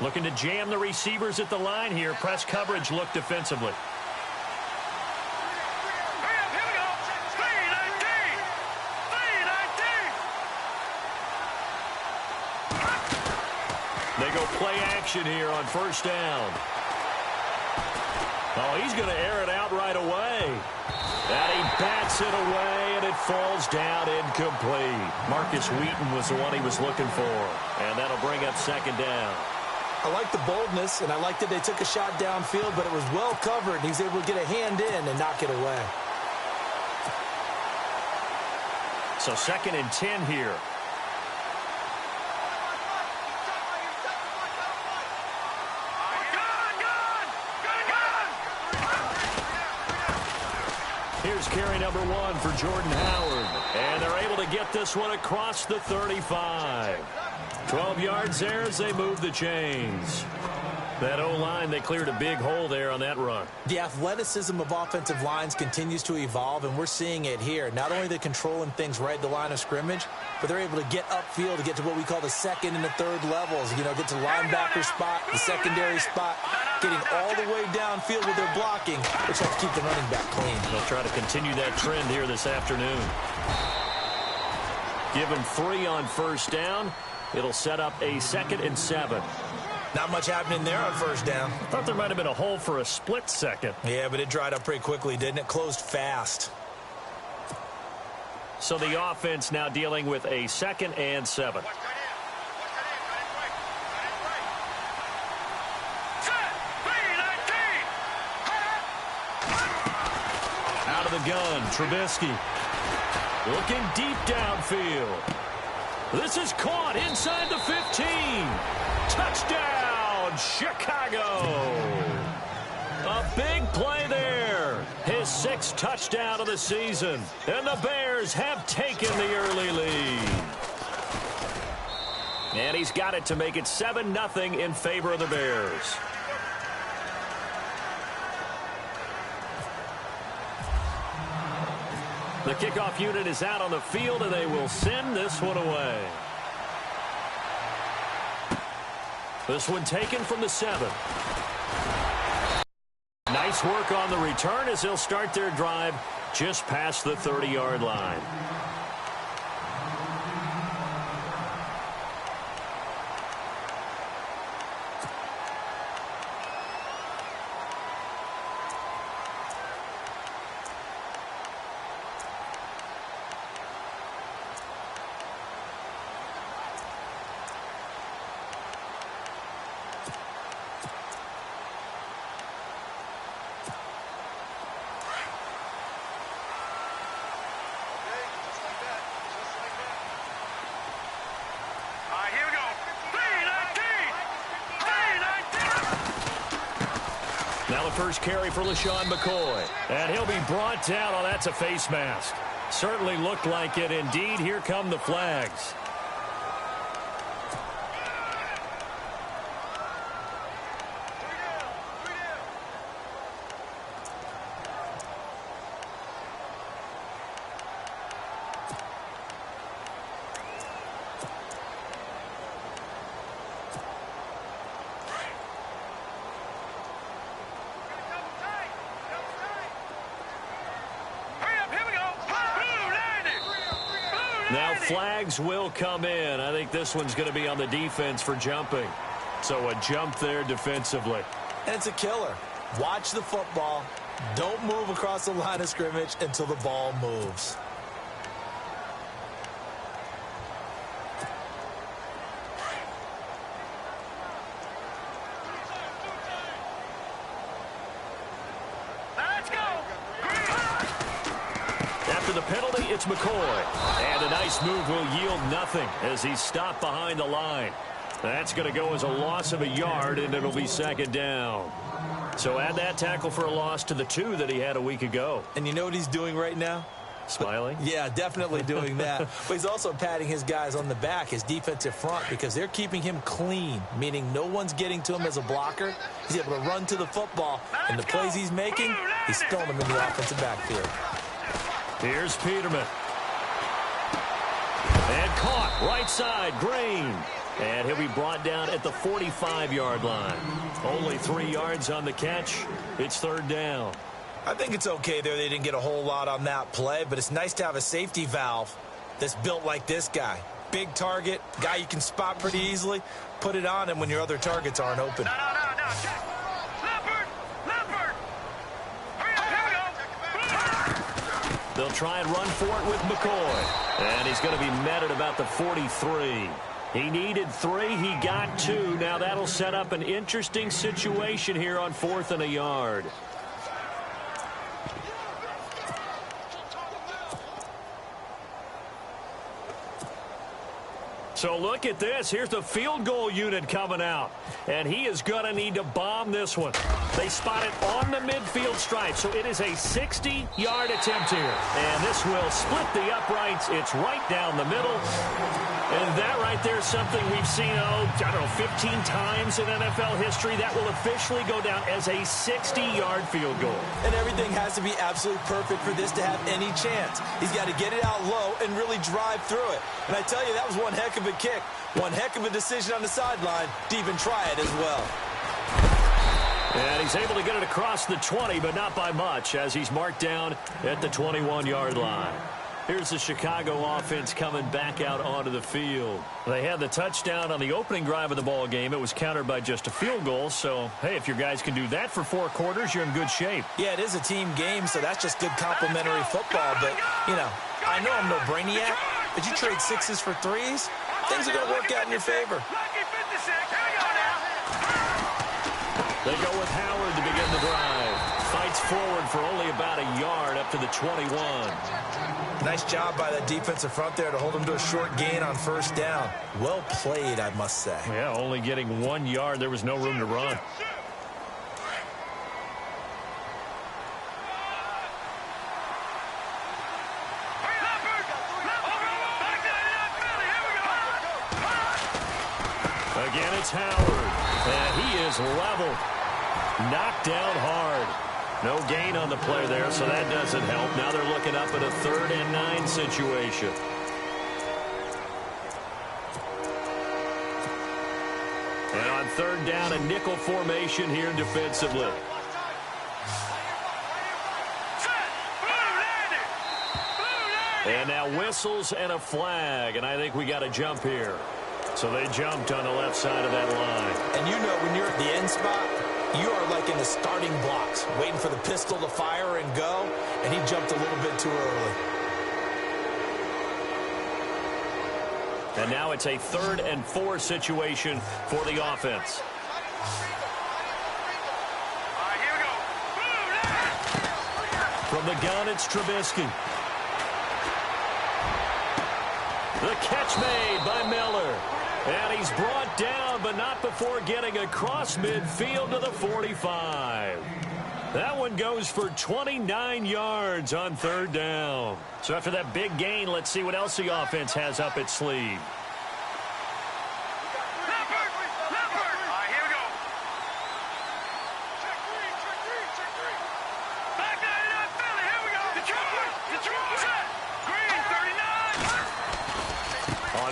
Looking to jam the receivers at the line here. Press coverage look defensively. They go play action here on first down. Oh, he's going to air it out right away. And he bats it away, and it falls down incomplete. Marcus Wheaton was the one he was looking for. And that'll bring up second down. I like the boldness, and I like that they took a shot downfield, but it was well covered, and he's able to get a hand in and knock it away. So 2nd and 10 here. Here's carry number 1 for Jordan Howard. And they're able to get this one across the 35. 12 yards there as they move the chains. That O-line, they cleared a big hole there on that run. The athleticism of offensive lines continues to evolve, and we're seeing it here. Not only are they controlling things right at the line of scrimmage, but they're able to get upfield to get to what we call the 2nd and the 3rd levels. You know, get to the linebacker spot, the secondary spot, getting all the way downfield with their blocking, which helps keep the running back clean. They'll try to continue that trend here this afternoon. Give him 3 on first down. It'll set up a 2nd and 7. Not much happening there on first down. I thought there might have been a hole for a split second. Yeah, but it dried up pretty quickly, didn't it? Closed fast. So the offense now dealing with a 2nd and 7. Out of the gun, Trubisky. Looking deep downfield. This is caught inside the 15. Touchdown, Chicago. A big play there. His 6th touchdown of the season. And the Bears have taken the early lead. And he's got it to make it 7-0 in favor of the Bears. The kickoff unit is out on the field, and they will send this one away. This one taken from the 7. Nice work on the return as they'll start their drive just past the 30-yard line. Now the first carry for LaShawn McCoy. And he'll be brought down. Oh, that's a face mask. Certainly looked like it. Indeed, here come the flags. Now flags will come in. I think this one's going to be on the defense for jumping. So a jump there defensively. And it's a killer. Watch the football. Don't move across the line of scrimmage until the ball moves. After the penalty, it's McCoy. And a nice move will yield nothing as he's stopped behind the line. That's going to go as a loss of a yard, and it'll be second down. So add that tackle for a loss to the 2 that he had a week ago. And you know what he's doing right now? Smiling? Yeah, definitely doing that. But he's also patting his guys on the back, his defensive front, because they're keeping him clean, meaning no one's getting to him as a blocker. He's able to run to the football, and the plays he's making, he's throwing them in the offensive backfield. Here's Peterman. And caught right side, Green. And he'll be brought down at the 45-yard line. Only 3 yards on the catch. It's third down. I think it's okay there. They didn't get a whole lot on that play, but it's nice to have a safety valve that's built like this guy. Big target, guy you can spot pretty easily. Put it on him when your other targets aren't open. No. Check. Leopard. Hurry up, here we go. They'll try and run for it with McCoy. And he's going to be met at about the 43. He needed 3. He got 2. Now that'll set up an interesting situation here on 4th and a yard. So look at this. Here's the field goal unit coming out. And he is going to need to bomb this one. They spot it on the midfield stripe. So it is a 60-yard attempt here. And this will split the uprights. It's right down the middle. And that right there is something we've seen, 15 times in NFL history. That will officially go down as a 60-yard field goal. And everything has to be absolutely perfect for this to have any chance. He's got to get it out low and really drive through it. And I tell you, that was one heck of a kick. One heck of a decision on the sideline to even try it as well. And he's able to get it across the 20, but not by much, as he's marked down at the 21-yard line. Here's the Chicago offense coming back out onto the field. They had the touchdown on the opening drive of the ball game. It was countered by just a field goal. So, hey, if your guys can do that for 4 quarters, you're in good shape. Yeah, it is a team game, so that's just good complimentary football. But, I know I'm no brainiac, but you trade 6s for 3s, things are going to work out in your favor. They go with Howard to begin the drive. Fights forward for only about a yard up to the 21. Nice job by that defensive front there to hold him to a short gain on first down. Well played, I must say. Yeah, only getting 1 yard. There was no room to run. Again, it's Howard. And he is leveled. Knocked down hard. No gain on the play there, so that doesn't help. Now they're looking up at a 3rd and 9 situation. And on 3rd down, a nickel formation here defensively. And now whistles and a flag, and I think we got a jump here. So they jumped on the left side of that line. And when you're at the end spot, you are like in the starting blocks, waiting for the pistol to fire and go, and he jumped a little bit too early. And now it's a 3rd and 4 situation for the offense. From the gun, it's Trubisky. The catch made by Miller. And he's brought down, but not before getting across midfield to the 45. That one goes for 29 yards on 3rd down. So after that big gain, let's see what else the offense has up its sleeve.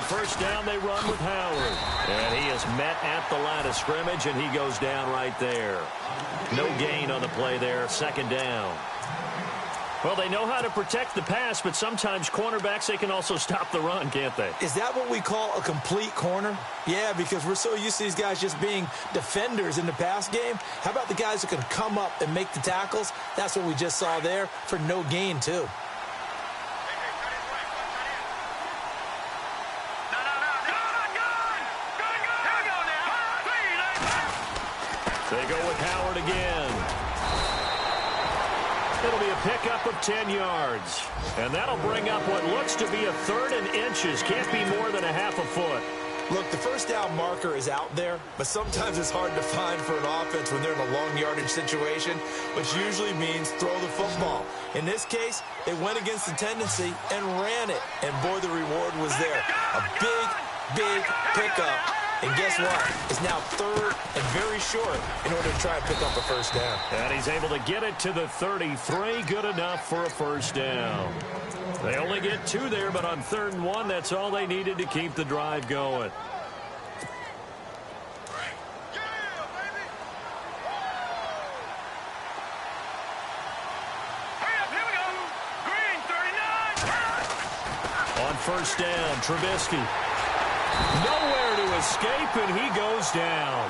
First down, they run with Howard. And he is met at the line of scrimmage, and he goes down right there. No gain on the play there, 2nd down. Well, they know how to protect the pass, but sometimes cornerbacks, they can also stop the run, can't they? Is that what we call a complete corner? Yeah, because we're so used to these guys just being defenders in the pass game. How about the guys that can come up and make the tackles? That's what we just saw there for no gain, too. They go with Howard again. It'll be a pickup of 10 yards. And that'll bring up what looks to be a 3rd and inches. Can't be more than a half a foot. Look, the first down marker is out there, but sometimes it's hard to find for an offense when they're in a long yardage situation, which usually means throw the football. In this case, they went against the tendency and ran it. And, boy, the reward was there. A big pickup. And guess what? It's now 3rd and very short in order to try and pick up a first down. And he's able to get it to the 33. Good enough for a first down. They only get 2 there, but on 3rd and 1, that's all they needed to keep the drive going. first down. Trubisky. Nowhere to escape, and he goes down.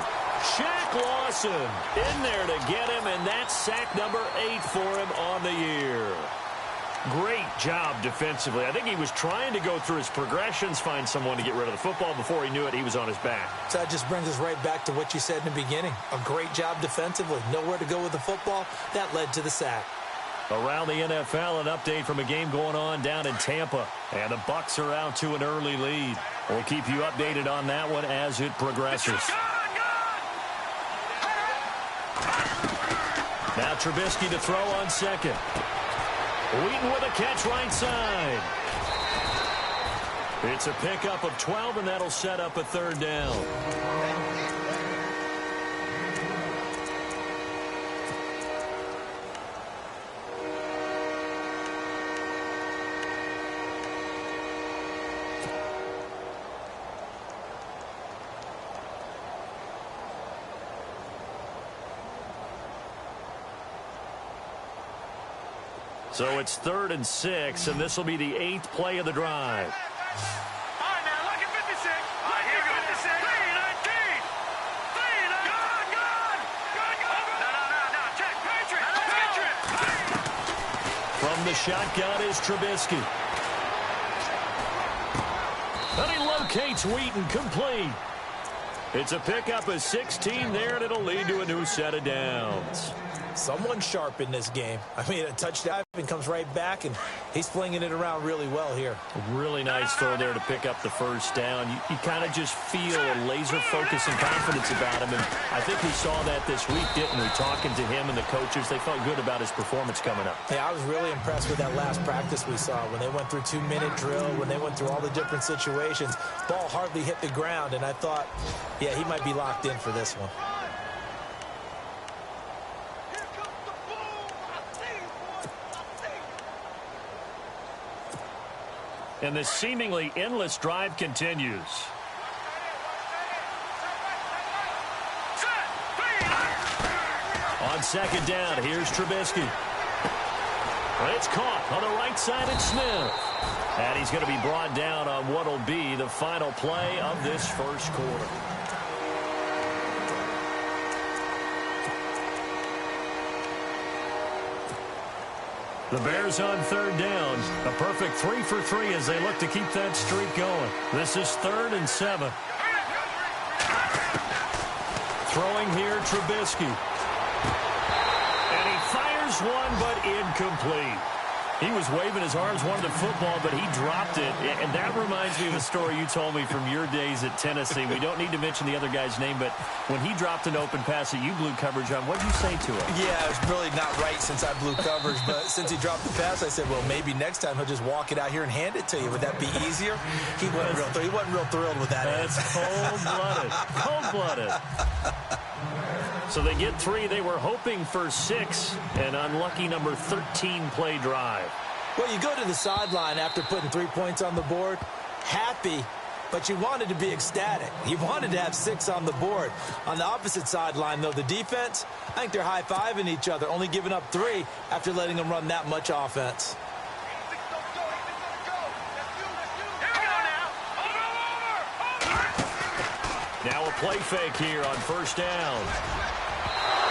Shaq Lawson in there to get him, and that's sack number 8 for him on the year. Great job defensively. I think he was trying to go through his progressions, find someone to get rid of the football. Before he knew it, he was on his back. So that just brings us right back to what you said in the beginning. A great job defensively. Nowhere to go with the football. That led to the sack. Around the NFL, an update from a game going on down in Tampa. And the Bucs are out to an early lead. We'll keep you updated on that one as it progresses. Now Trubisky to throw on second. Wheaton with a catch right side. It's a pickup of 12, and that'll set up a third down. So it's 3rd and 6, and this will be the 8th play of the drive. All right, now, look at 56. All right, here we go. 56. 319. 319. Good. No. Check. Patriot. From the shotgun is Trubisky. And he locates Wheaton, complete. It's a pickup of 16 there, and it'll lead to a new set of downs. Someone sharp in this game. I mean, a touchdown and comes right back, and he's flinging it around really well here. Really nice throw there to pick up the first down. You kind of just feel a laser focus and confidence about him, and I think we saw that this week, didn't we? Talking to him and the coaches, they felt good about his performance coming up. Yeah, I was really impressed with that last practice we saw when they went through 2-minute drill, when they went through all the different situations. Ball hardly hit the ground, and I thought, yeah, he might be locked in for this one. And this seemingly endless drive continues. On second down, here's Trubisky. It's caught on the right side and Smith. And he's going to be brought down on what will be the final play of this first quarter. The Bears on third down. A perfect 3 for 3 as they look to keep that streak going. This is 3rd and 7. Throwing here, Trubisky. And he fires one, but incomplete. He was waving his arms, wanted the football, but he dropped it. And that reminds me of a story you told me from your days at Tennessee. We don't need to mention the other guy's name, but when he dropped an open pass that you blew coverage on, what did you say to him? Yeah, it's really not right since I blew coverage, but since he dropped the pass, I said, well, maybe next time he'll just walk it out here and hand it to you. Would that be easier? He wasn't real thrilled with that. That's cold-blooded. Cold-blooded. So they get 3. They were hoping for 6. An unlucky number 13 play drive. Well, you go to the sideline after putting 3 points on the board, happy, but you wanted to be ecstatic. You wanted to have 6 on the board. On the opposite sideline, though, the defense, I think they're high-fiving each other, only giving up 3 after letting them run that much offense. Now a play fake here on first down.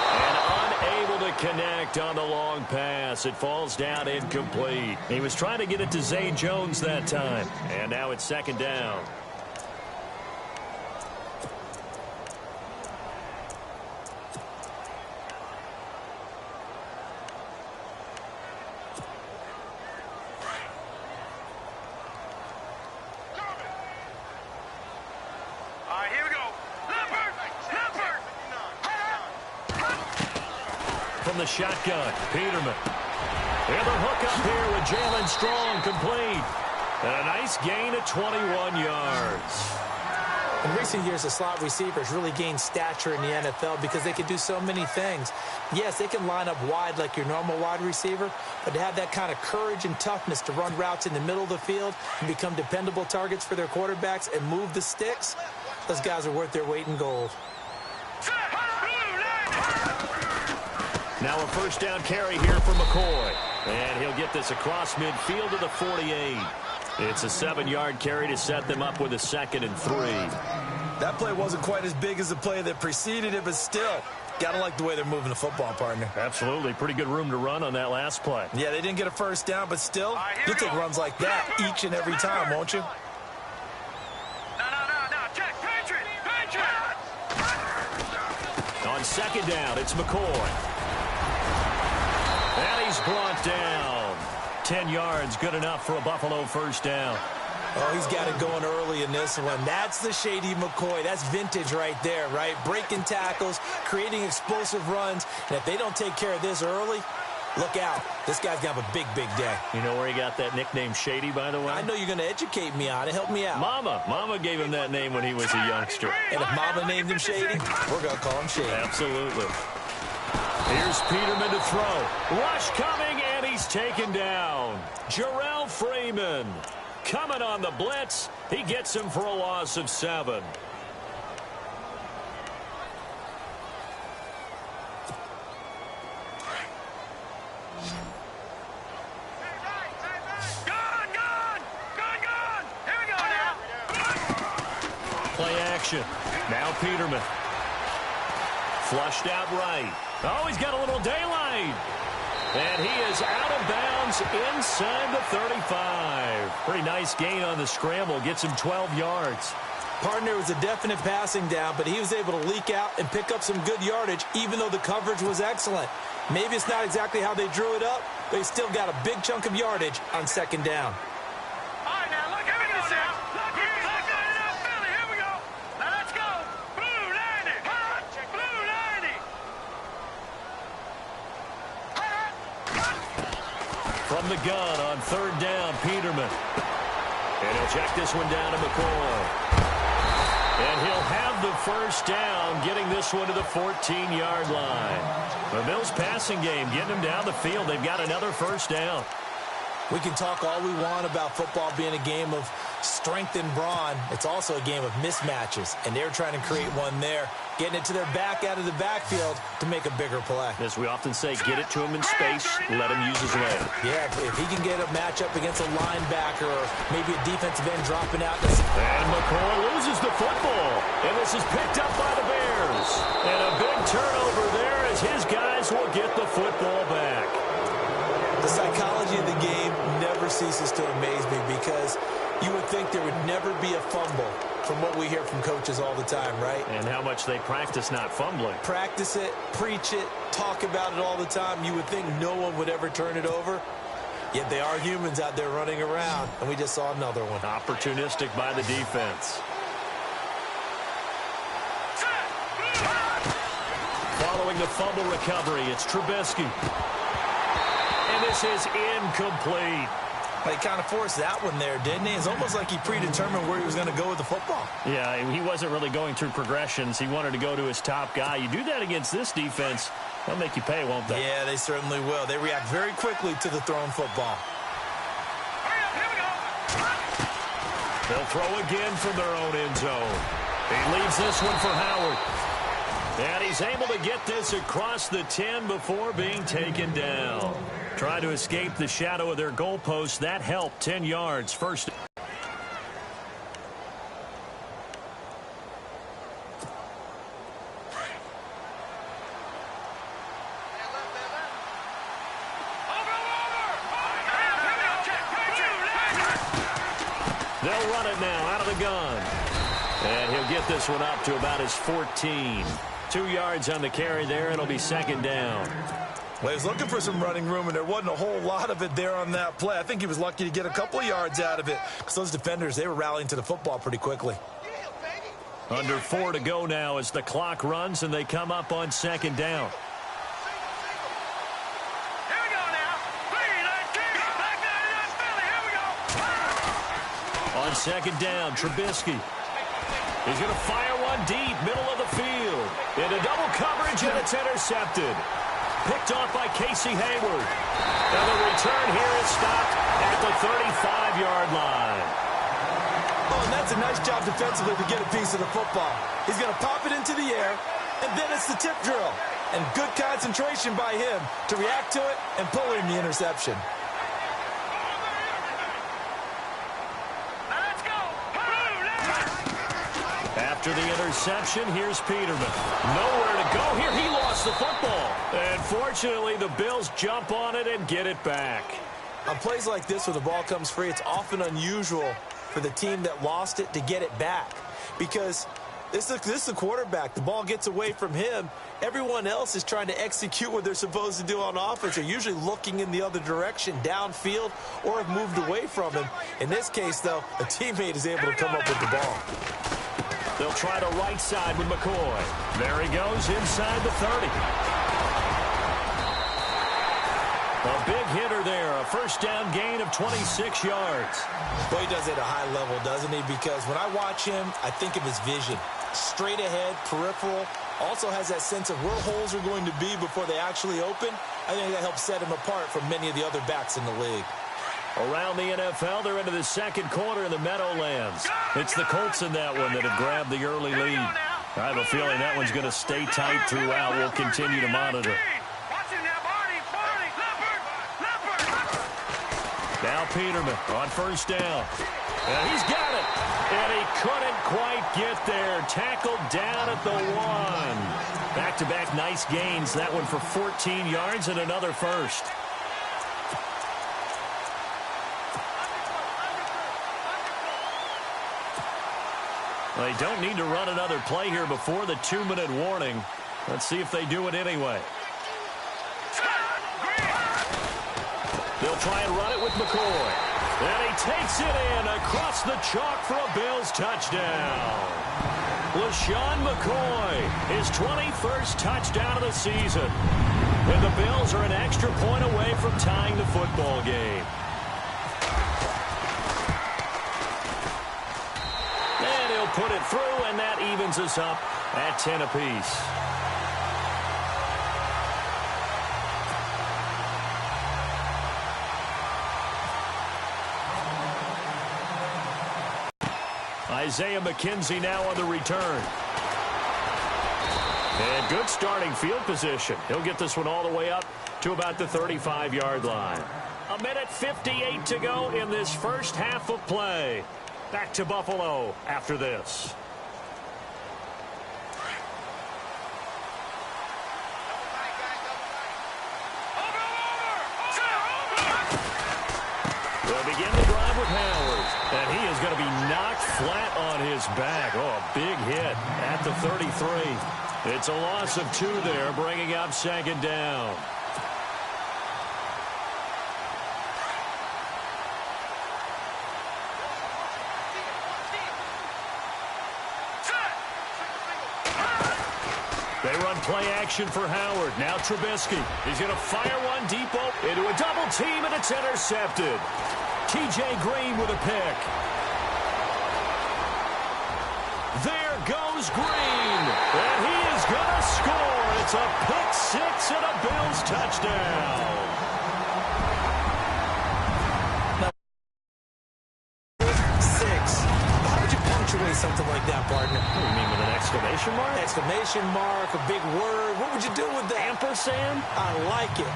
And unable to connect on the long pass. It falls down incomplete. He was trying to get it to Zay Jones that time. And now it's second down. From the shotgun, Peterman. And the hook up here with Jalen Strong, complete. And a nice gain of 21 yards. In recent years, the slot receivers really gained stature in the NFL because they can do so many things. Yes, they can line up wide like your normal wide receiver, but to have that kind of courage and toughness to run routes in the middle of the field and become dependable targets for their quarterbacks and move the sticks, those guys are worth their weight in gold. Now a first down carry here for McCoy. And he'll get this across midfield to the 48. It's a 7-yard carry to set them up with a 2nd and 3. That play wasn't quite as big as the play that preceded it, but still, gotta like the way they're moving the football, partner. Absolutely. Pretty good room to run on that last play. Yeah, they didn't get a first down, but still, you'll take runs like that each and every time, won't you? No. Check. Patriot. On 2nd down, it's McCoy. And he's brought down. 10 yards, good enough for a Buffalo first down. Oh, he's got it going early in this one. That's the shady McCoy. That's vintage right there, right? Breaking tackles, creating explosive runs. And if they don't take care of this early, look out. This guy's going to have a big, big day. You know where he got that nickname Shady, by the way? I know you're going to educate me on it. Help me out. Mama gave him that name when he was a youngster. And if Mama named him Shady, we're going to call him Shady. Absolutely. Here's Peterman to throw. Rush coming, and he's taken down. Jarrell Freeman coming on the blitz. He gets him for a loss of 7. Gone. Here we go now. Play action. Now Peterman. Flushed out right. Oh, he's got a little daylight. And he is out of bounds inside the 35. Pretty nice gain on the scramble. Gets him 12 yards. Partner, was a definite passing down, but he was able to leak out and pick up some good yardage, even though the coverage was excellent. Maybe it's not exactly how they drew it up, but he still got a big chunk of yardage on 2nd down. All right, now, look, here we go now. Philly, here we go. Now, let's go. Blue 90. Blue 90. From the gun on 3rd down, Peterman. And he'll check this one down to McCoy. And he'll have the first down, getting this one to the 14-yard line. The Bills passing game, getting them down the field. They've got another first down. We can talk all we want about football being a game of strength and brawn. It's also a game of mismatches, and they're trying to create one there, getting it to their back out of the backfield to make a bigger play. As we often say, get it to him in space, let him use his leg. Yeah, if he can get a matchup against a linebacker or maybe a defensive end dropping out. And McCoy loses the football, and this is picked up by the Bears. And a big turnover there as his guys will get the football back. The psychology of the game never ceases to amaze me because you would think there would never be a fumble from what we hear from coaches all the time, right? And how much they practice not fumbling. Practice it, preach it, talk about it all the time. You would think no one would ever turn it over. Yet they are humans out there running around, and we just saw another one. Opportunistic by the defense. Following the fumble recovery, it's Trubisky. And this is incomplete. He kind of forced that one there, didn't he? It's almost like he predetermined where he was going to go with the football. Yeah, he wasn't really going through progressions. He wanted to go to his top guy. You do that against this defense, they'll make you pay, won't they? Yeah, they certainly will. They react very quickly to the thrown football. Here we go. They'll throw again from their own end zone. He leaves this one for Howard. And he's able to get this across the 10 before being taken down. Trying to escape the shadow of their goalpost. That helped. 10 yards. First. They'll run it now out of the gun. And he'll get this one up to about his 14. 2 yards on the carry there. It'll be 2nd down. Well, he was looking for some running room, and there wasn't a whole lot of it there on that play. I think he was lucky to get a couple of yards out of it because those defenders, they were rallying to the football pretty quickly. Under 4 to go now as the clock runs, and they come up on 2nd down. Here we go now. 3-19. Back there, Philly. Here we go. On 2nd down, Trubisky. He's going to fire one deep, middle of the field. Into double coverage, and it's intercepted. Picked off by Casey Hayward. And the return here is stopped at the 35-yard line. Oh, and that's a nice job defensively to get a piece of the football. He's going to pop it into the air, and then it's the tip drill. And good concentration by him to react to it and pull in the interception. After the interception, here's Peterman. Nowhere to go here. He lost the football. And fortunately, the Bills jump on it and get it back. On plays like this where the ball comes free, it's often unusual for the team that lost it to get it back. Because this is the quarterback. The ball gets away from him. Everyone else is trying to execute what they're supposed to do on offense. They're usually looking in the other direction, downfield, or have moved away from him. In this case, though, a teammate is able to come up with the ball. They'll try the right side with McCoy. There he goes inside the 30. A big hitter there, a first down gain of 26 yards. Boy, he does it at a high level, doesn't he? Because when I watch him, I think of his vision. Straight ahead, peripheral, also has that sense of where holes are going to be before they actually open. I think that helps set him apart from many of the other backs in the league. Around the NFL, they're into the second quarter in the Meadowlands. It's the Colts in that one that have grabbed the early lead. I have a feeling that one's going to stay tight throughout. We'll continue to monitor. Now Peterman on first down. And he's got it. And he couldn't quite get there. Tackled down at the 1. Back-to-back nice gains. That one for 14 yards and another first. They don't need to run another play here before the 2-minute warning. Let's see if they do it anyway. They'll try and run it with McCoy. And he takes it in across the chalk for a Bills touchdown. LaShawn McCoy, his 21st touchdown of the season. And the Bills are an extra point away from tying the football game. And he'll put it through, and that evens us up at 10 apiece. Isaiah McKenzie now on the return. And good starting field position. He'll get this one all the way up to about the 35-yard line. 1:58 to go in this first half of play. Back to Buffalo after this. They'll begin the drive with Howard. And he is going to be knocked flat on his back. Oh, a big hit at the 33. It's a loss of 2 there, bringing up second down. They run play action for Howard. Now Trubisky. He's going to fire one deep into a double team, and it's intercepted. T.J. Green with a pick. There goes Green. And he is going to score. It's a pick 6 and a Bills touchdown. 6. How would you punctuate something like that, partner? What do you mean, with an exclamation mark? Exclamation mark, a big word. What would you do with that? Ampersand? I like it.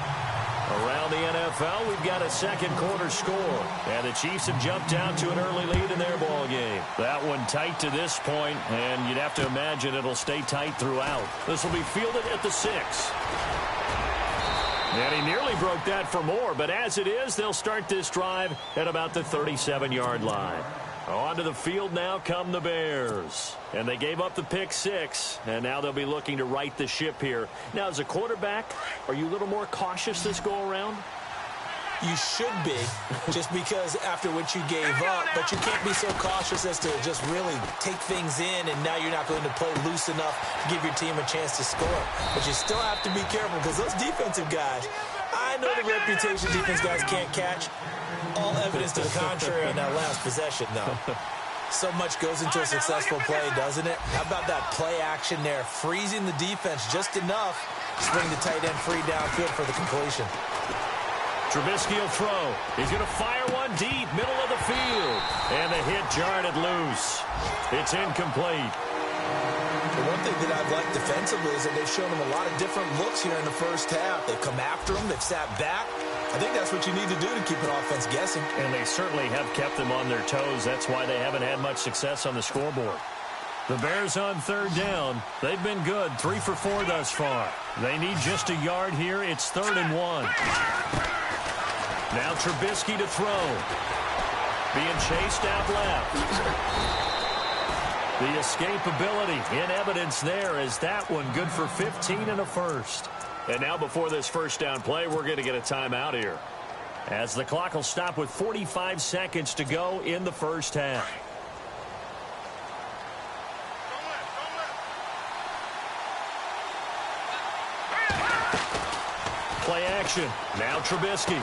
Around the NFL, we've got a second quarter score. And the Chiefs have jumped out to an early lead in their ball game. That one tight to this point, and you'd have to imagine it'll stay tight throughout. This will be fielded at the 6. And he nearly broke that for more, but as it is, they'll start this drive at about the 37-yard line. Onto the field now come the Bears. And they gave up the pick 6, and now they'll be looking to right the ship here. Now, as a quarterback, are you a little more cautious this go-around? You should be, just because after what you gave up, but you can't be so cautious as to just really take things in, and now you're not going to play loose enough to give your team a chance to score. But you still have to be careful, because those defensive guys, I know the reputation defense guys can't catch. All evidence to the contrary on that last possession, though. So much goes into a successful play, doesn't it? How about that play action there, freezing the defense just enough to bring the tight end free downfield for the completion. Trubisky will throw. He's going to fire one deep, middle of the field. And the hit jarred it loose. It's incomplete. The one thing that I've liked defensively is that they've shown them a lot of different looks here in the first half. They've come after them. They've sat back. I think that's what you need to do to keep an offense guessing. And they certainly have kept them on their toes. That's why they haven't had much success on the scoreboard. The Bears on third down. They've been good, 3 for 4 thus far. They need just a yard here. It's 3rd and 1. Now Trubisky to throw. Being chased out left. The escapability in evidence there as that one good for 15 and a first. And now before this first down play, we're going to get a timeout here, as the clock will stop with 45 seconds to go in the first half. Play action. Now Trubisky.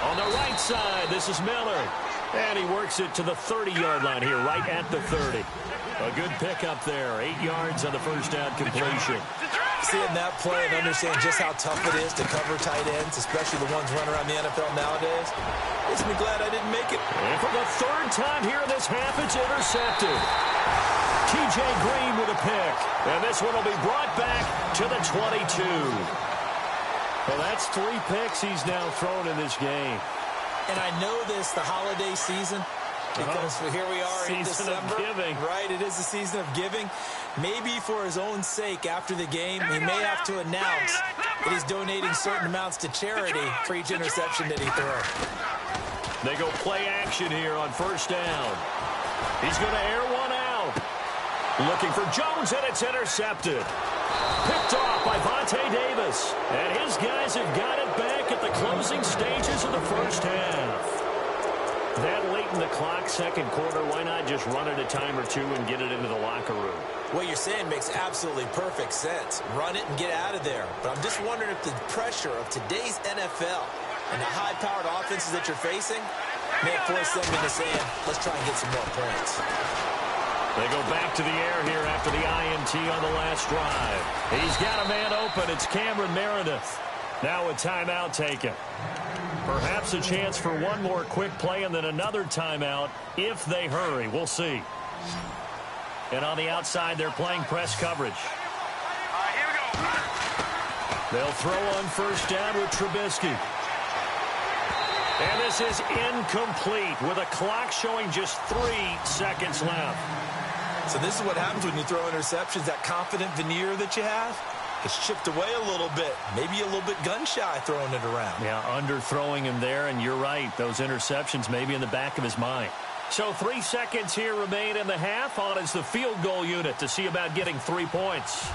On the right side, this is Miller. And he works it to the 30-yard line here, right at the 30. A good pickup there. 8 yards on the first down completion. Seeing that play and understand just how tough it is to cover tight ends, especially the ones running around the NFL nowadays, makes me glad I didn't make it. And for the 3rd time here in this half, it's intercepted. T.J. Green with a pick. And this one will be brought back to the 22. Well, that's 3 picks he's now thrown in this game. And I know this, the holiday season, because here we are in December. Season of giving. Right, it is the season of giving. Maybe for his own sake after the game, he may have to announce that he's donating certain amounts to charity for each interception that he throws. They go play action here on first down. He's going to air one out. Looking for Jones, and it's intercepted. Picked off by Vontae Davis. And his guys have got it back at the closing stages of the first half. That late in the clock, second quarter, why not just run it a time or two and get it into the locker room? What you're saying makes absolutely perfect sense. Run it and get out of there. But I'm just wondering if the pressure of today's NFL and the high-powered offenses that you're facing may force them into saying, let's try and get some more points. They go back to the air here after the INT on the last drive. He's got a man open. It's Cameron Meredith. Now a timeout taken. Perhaps a chance for one more quick play and then another timeout if they hurry. We'll see. And on the outside, they're playing press coverage. Here we go. They'll throw on first down with Trubisky. And this is incomplete with a clock showing just 3 seconds left. So this is what happens when you throw interceptions. That confident veneer that you have, it's chipped away a little bit. Maybe a little bit gun-shy throwing it around. Yeah, underthrowing him there, and you're right. Those interceptions may be in the back of his mind. So 3 seconds here remain in the half. On is the field goal unit to see about getting 3 points.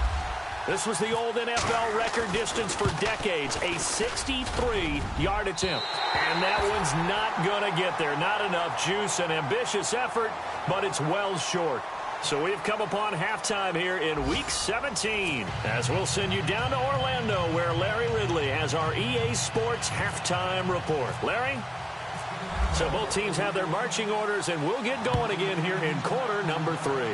This was the old NFL record distance for decades, a 63-yard attempt. And that one's not going to get there. Not enough juice, an ambitious effort, but it's well short. So we've come upon halftime here in Week 17, as we'll send you down to Orlando, where Larry Ridley has our EA Sports halftime report. Larry? So both teams have their marching orders, and we'll get going again here in quarter number 3.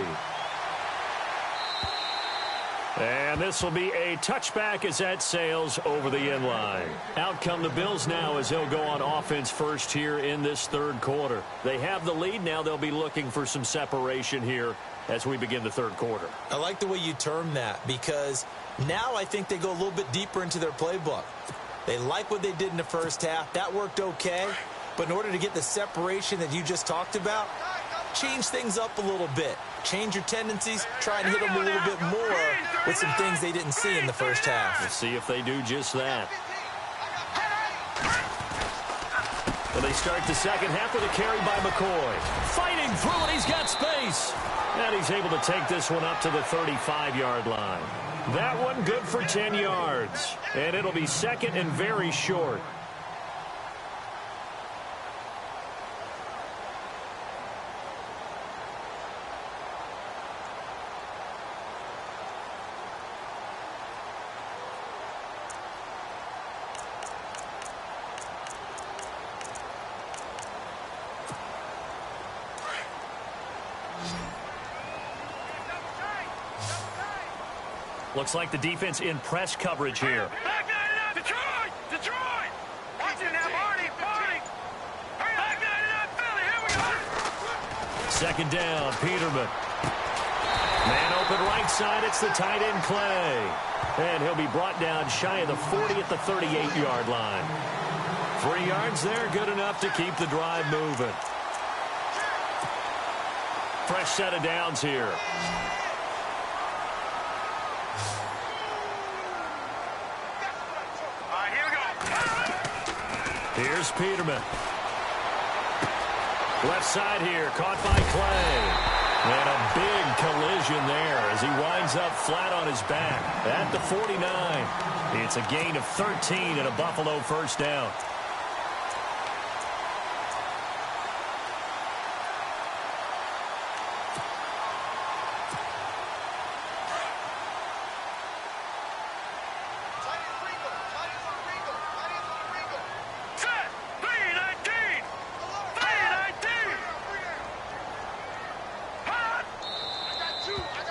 And this will be a touchback as that sails over the end line. Out come the Bills now as they'll go on offense first here in this third quarter. They have the lead. Now they'll be looking for some separation here as we begin the third quarter. I like the way you term that, because now I think they go a little bit deeper into their playbook. They like what they did in the first half. That worked okay. But in order to get the separation that you just talked about, change things up a little bit. Change your tendencies. Try and hit them a little bit more with some things they didn't see in the first half. We'll see if they do just that. And they start the second half with a carry by McCoy. Fighting through it. He's got space. And he's able to take this one up to the 35-yard line. That one good for 10 yards. And it'll be second and very short. Looks like the defense in press coverage here. Back that up. Detroit! Detroit! Watch it now, Marty! Marty! Back that up, Philly! Here we go! Second down, Peterman. Man open right side, it's the tight end Clay. And he'll be brought down shy of the 40 at the 38-yard line. 3 yards there, good enough to keep the drive moving. Fresh set of downs here. All right, here we go. Here's Peterman. Left side here, caught by Clay. And a big collision there as he winds up flat on his back at the 49. It's a gain of 13 and a Buffalo first down.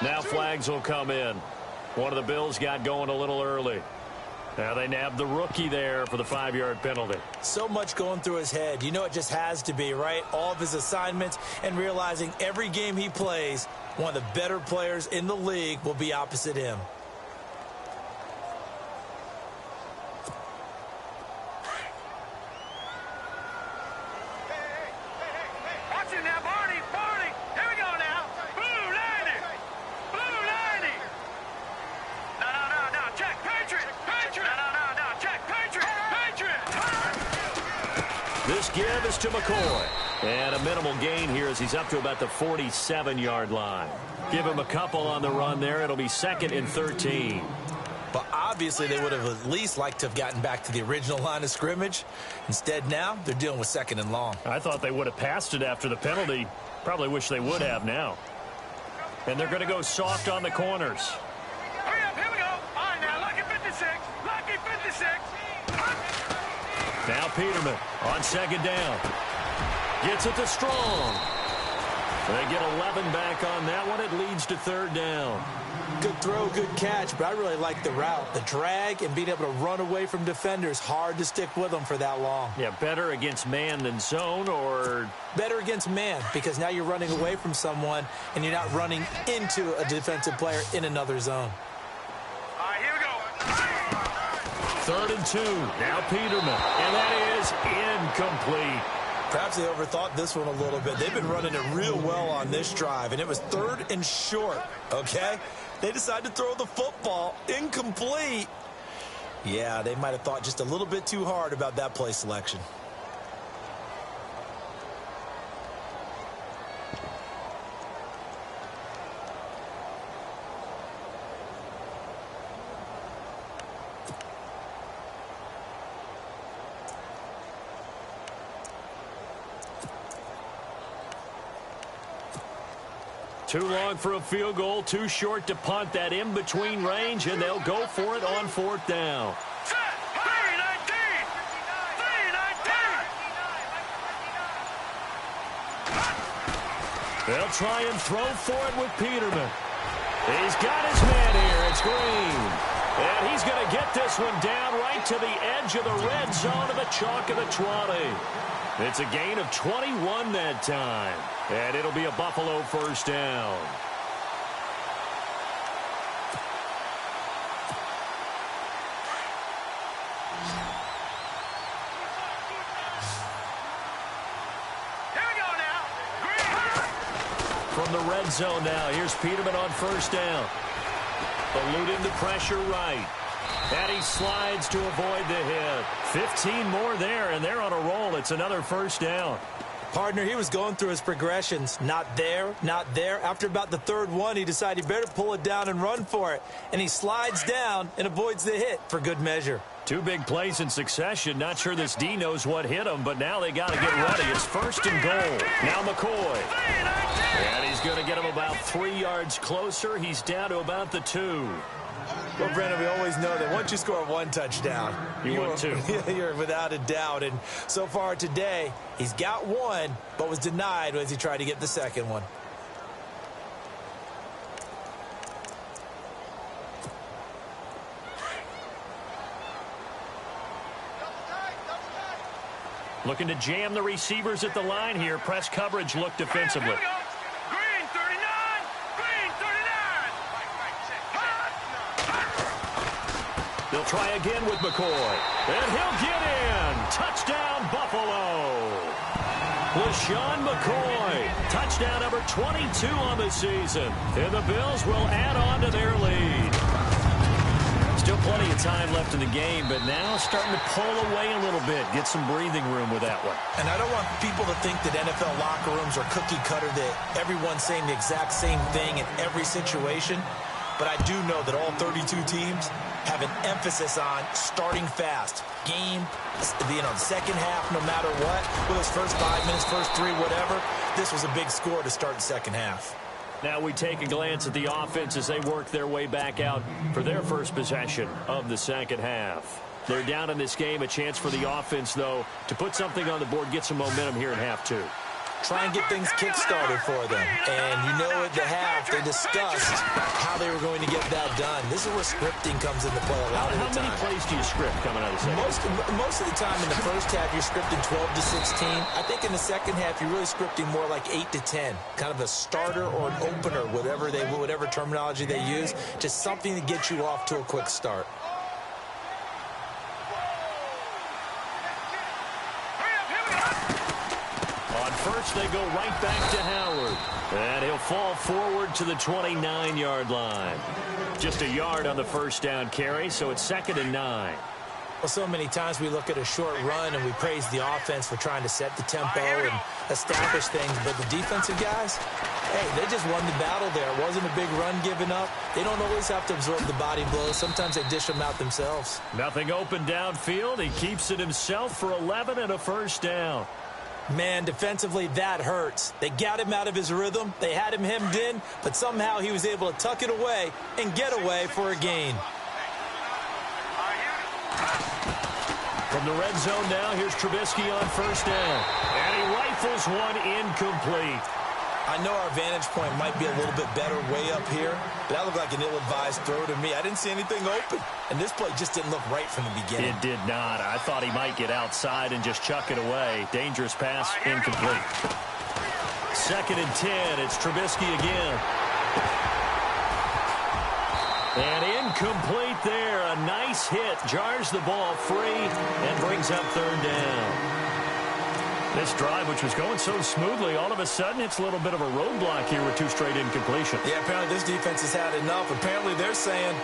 Now flags will come in. One of the Bills got going a little early. Now they nabbed the rookie there for the 5-yard penalty. So much going through his head. You know it just has to be, right? All of his assignments and realizing every game he plays, one of the better players in the league will be opposite him. Watch it now, Barney. Here we go now. Blue 90. Blue 90. No. Check. Patriot. No. Check. Patriot. This give is to McCoy. And a minimal gain here as he's up to about the 47-yard line. Give him a couple on the run there. It'll be 2nd and 13. But obviously they would have at least liked to have gotten back to the original line of scrimmage. Instead now, they're dealing with 2nd and long. I thought they would have passed it after the penalty. Probably wish they would have now. And they're going to go soft on the corners. Hurry up, here we go. All right, now, lucky 56. Lucky 56. Now Peterman on 2nd down. Gets it to Strong. They get 11 back on that one. It leads to 3rd down. Good throw, good catch, but I really like the route. The drag and being able to run away from defenders. Hard to stick with them for that long. Yeah, better against man than zone, or better against man, because now you're running away from someone and you're not running into a defensive player in another zone. All right, here we go. 3rd and 2. Now Peterman. And that is incomplete. Perhaps they overthought this one a little bit. They've been running it real well on this drive, and it was 3rd and short, okay? They decided to throw the football incomplete. Yeah, they might have thought just a little bit too hard about that play selection. Too long for a field goal, too short to punt that in-between range, and they'll go for it on 4th down. Set. 319. 319. They'll try and throw for it with Peterman. He's got his man here. It's Green. And he's going to get this one down right to the edge of the red zone of the chalk of the 20. It's a gain of 21 that time. And it'll be a Buffalo first down. Here we go now. Green. From the red zone now, here's Peterman on 1st down. Eluding the pressure right. And he slides to avoid the hit. 15 more there, and they're on a roll. It's another 1st down. Partner, he was going through his progressions. Not there, not there. After about the 3rd one, he decided he better pull it down and run for it. And he slides down and avoids the hit for good measure. 2 big plays in succession. Not sure this D knows what hit him, but now they got to get ready. It's 1st and goal. Now McCoy. And he's going to get him about 3 yards closer. He's down to about the 2. Well, Brandon, we always know that once you score 1 touchdown, you're 2. You're without a doubt. And so far today, he's got 1, but was denied as he tried to get the 2nd one. Looking to jam the receivers at the line here. Press coverage look defensively. Here we go. Green 39. Green 39. They'll try again with McCoy. And he'll get in. Touchdown, Buffalo. LaShawn McCoy, touchdown number 22 on the season. And the Bills will add on to their lead. Still plenty of time left in the game, but now starting to pull away a little bit. Get some breathing room with that one. And I don't want people to think that NFL locker rooms are cookie cutter, that everyone's saying the exact same thing in every situation. But I do know that all 32 teams have an emphasis on starting fast. Game, the second half, no matter what. Whether it's first 5 minutes, first 3, whatever. This was a big score to start the second half. Now we take a glance at the offense as they work their way back out for their first possession of the second half. They're down in this game. A chance for the offense, though, to put something on the board, get some momentum here in half two. Try and get things kick-started for them. And you know at the half, they discussed how they were going to get that done. This is where scripting comes into play a lot of the time. How many plays do you script coming out of the second? Most of the time in the first half, you're scripting 12 to 16. I think in the second half, you're really scripting more like 8 to 10. Kind of a starter or an opener, whatever terminology they use. Just something to get you off to a quick start. First, they go right back to Howard. And he'll fall forward to the 29-yard line. Just a yard on the first down carry, so it's 2nd and 9. Well, so many times we look at a short run and we praise the offense for trying to set the tempo and establish things. But the defensive guys, hey, they just won the battle there. It wasn't a big run given up. They don't always have to absorb the body blows. Sometimes they dish them out themselves. Nothing open downfield. He keeps it himself for 11 and a first down. Man, defensively, that hurts. They got him out of his rhythm. They had him hemmed in, but somehow he was able to tuck it away and get away for a gain. From the red zone now, here's Trubisky on first down. And he rifles one incomplete. I know our vantage point might be a little bit better way up here, but that looked like an ill-advised throw to me. I didn't see anything open, and this play just didn't look right from the beginning. It did not. I thought he might get outside and just chuck it away. Dangerous pass, incomplete. 2nd and 10. It's Trubisky again. And incomplete there. A nice hit. Jars the ball free and brings up 3rd down. This drive, which was going so smoothly, all of a sudden it's a little bit of a roadblock here with 2 straight incompletions. Yeah, apparently this defense has had enough. Apparently they're saying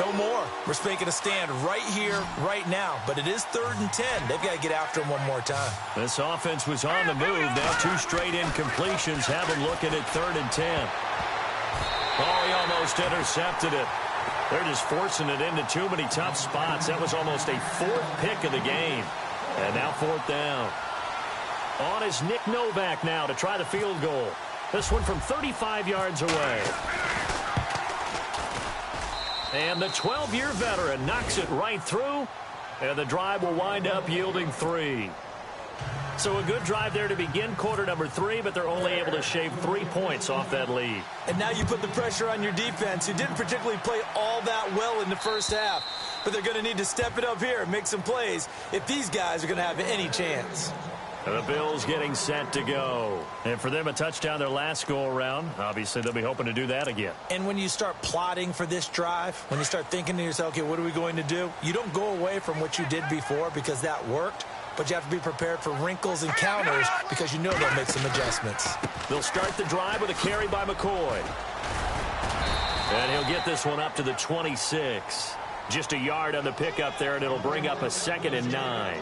no more. We're making a stand right here, right now. But it is 3rd and 10. They've got to get after him one more time. This offense was on the move. Now 2 straight incompletions have him looking at 3rd and 10. Oh, he almost intercepted it. They're just forcing it into too many tough spots. That was almost a 4th pick of the game. And now 4th down. On is Nick Novak now to try the field goal. This one from 35 yards away. And the 12-year veteran knocks it right through. And the drive will wind up yielding 3. So a good drive there to begin quarter number 3, but they're only able to shave 3 points off that lead. And now you put the pressure on your defense, who didn't particularly play all that well in the first half. But they're going to need to step it up here and make some plays if these guys are going to have any chance. The Bills getting set to go. And for them, a touchdown their last go-around. Obviously, they'll be hoping to do that again. And when you start plotting for this drive, when you start thinking to yourself, okay, what are we going to do? You don't go away from what you did before because that worked, but you have to be prepared for wrinkles and counters because you know they'll make some adjustments. They'll start the drive with a carry by McCoy. And he'll get this one up to the 26. Just a yard on the pickup there, and it'll bring up a 2nd and 9.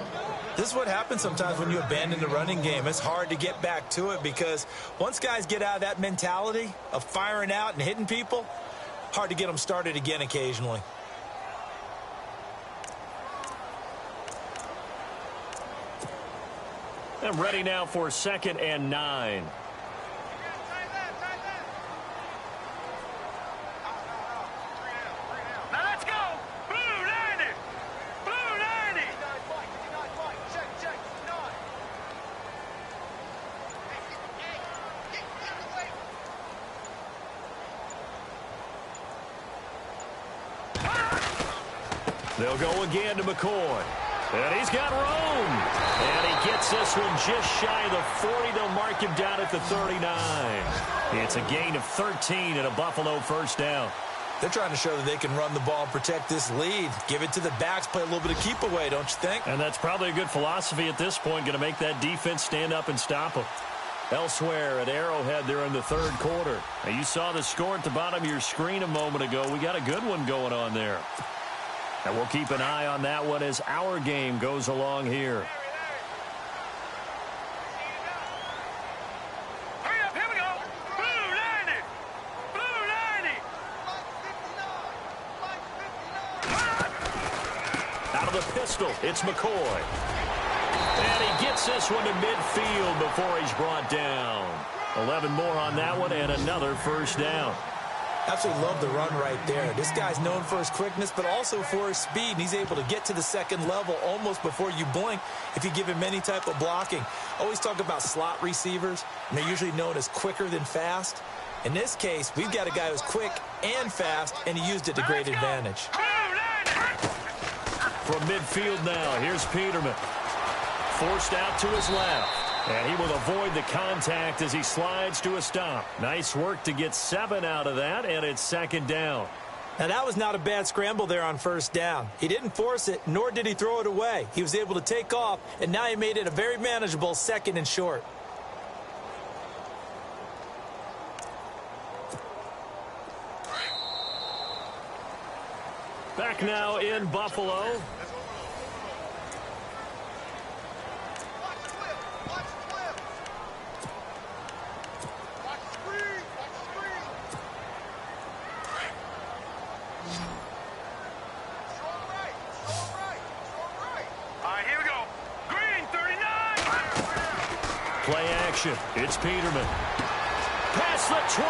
This is what happens sometimes when you abandon the running game. It's hard to get back to it because once guys get out of that mentality of firing out and hitting people, hard to get them started again occasionally. And ready now for 2nd and 9. They'll go again to McCoy. And he's got room. And he gets this one just shy of the 40. They'll mark him down at the 39. It's a gain of 13 and a Buffalo first down. They're trying to show that they can run the ball and protect this lead. Give it to the backs, play a little bit of keep away, don't you think? And that's probably a good philosophy at this point, going to make that defense stand up and stop them. Elsewhere at Arrowhead, they're in the third quarter. Now, you saw the score at the bottom of your screen a moment ago. We got a good one going on there. And we'll keep an eye on that one as our game goes along here. Hurry up, here we go. Blue 90. Blue 90. Out of the pistol, it's McCoy. And he gets this one to midfield before he's brought down. 11 more on that one and another first down. Absolutely love the run right there. This guy's known for his quickness, but also for his speed. And he's able to get to the second level almost before you blink if you give him any type of blocking. Always talk about slot receivers, and they're usually known as quicker than fast. In this case, we've got a guy who's quick and fast, and he used it to great advantage. From midfield now, here's Peterman. Forced out to his left. And he will avoid the contact as he slides to a stop. Nice work to get 7 out of that, and it's second down. Now, that was not a bad scramble there on first down. He didn't force it, nor did he throw it away. He was able to take off, and now he made it a very manageable second and short. Back now in Buffalo. Play action. It's Peterman. Past the 20.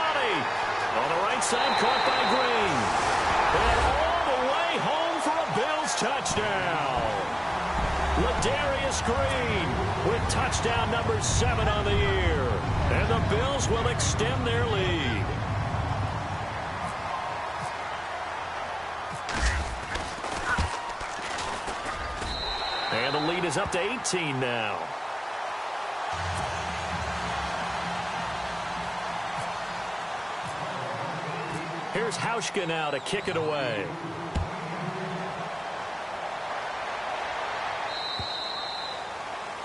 On the right side, caught by Green. And all the way home for a Bills touchdown. Ladarius Green with touchdown number 7 on the year. And the Bills will extend their lead. And the lead is up to 18 now. Here's Hauschka now to kick it away.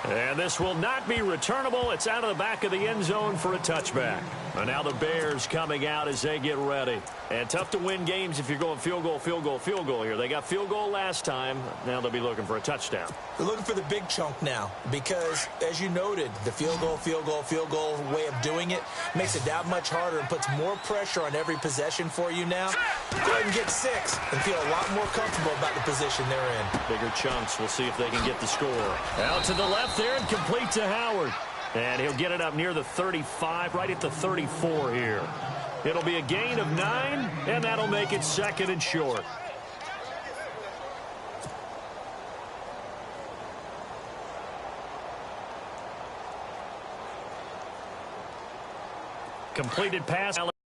And this will not be returnable. It's out of the back of the end zone for a touchback. And now the Bears coming out as they get ready. And tough to win games if you're going field goal, field goal, field goal here. They got field goal last time. Now they'll be looking for a touchdown. They're looking for the big chunk now because, as you noted, the field goal, field goal, field goal way of doing it makes it that much harder and puts more pressure on every possession for you now. Go ahead and get 6 and feel a lot more comfortable about the position they're in. Bigger chunks. We'll see if they can get the score. Out to the left there and complete to Howard. And he'll get it up near the 35, right at the 34 here. It'll be a gain of 9, and that'll make it second and short. Completed pass.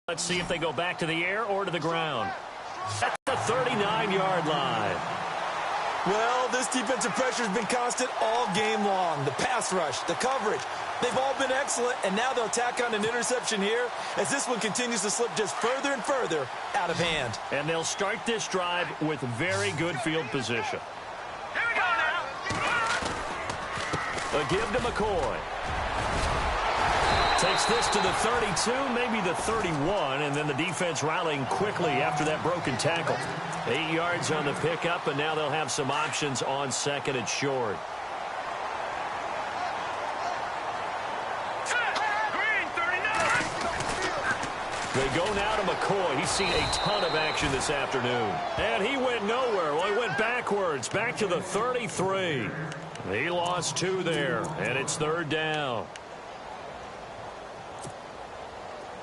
Let's see if they go back to the air or to the ground. At the 39-yard line. Well, this defensive pressure has been constant all game long. The pass rush, the coverage, they've all been excellent, and now they'll tack on an interception here as this one continues to slip just further and further out of hand. And they'll start this drive with very good field position. Here we go now. A give to McCoy. Takes this to the 32, maybe the 31, and then the defense rallying quickly after that broken tackle. 8 yards on the pickup, and now they'll have some options on second and short. Green 39. They go now to McCoy. He's seen a ton of action this afternoon. And he went nowhere. Well, he went backwards, back to the 33. He lost 2 there, and it's third down.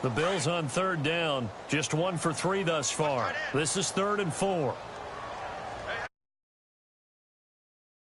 The Bills on third down, just 1 for 3 thus far. This is 3rd and 4.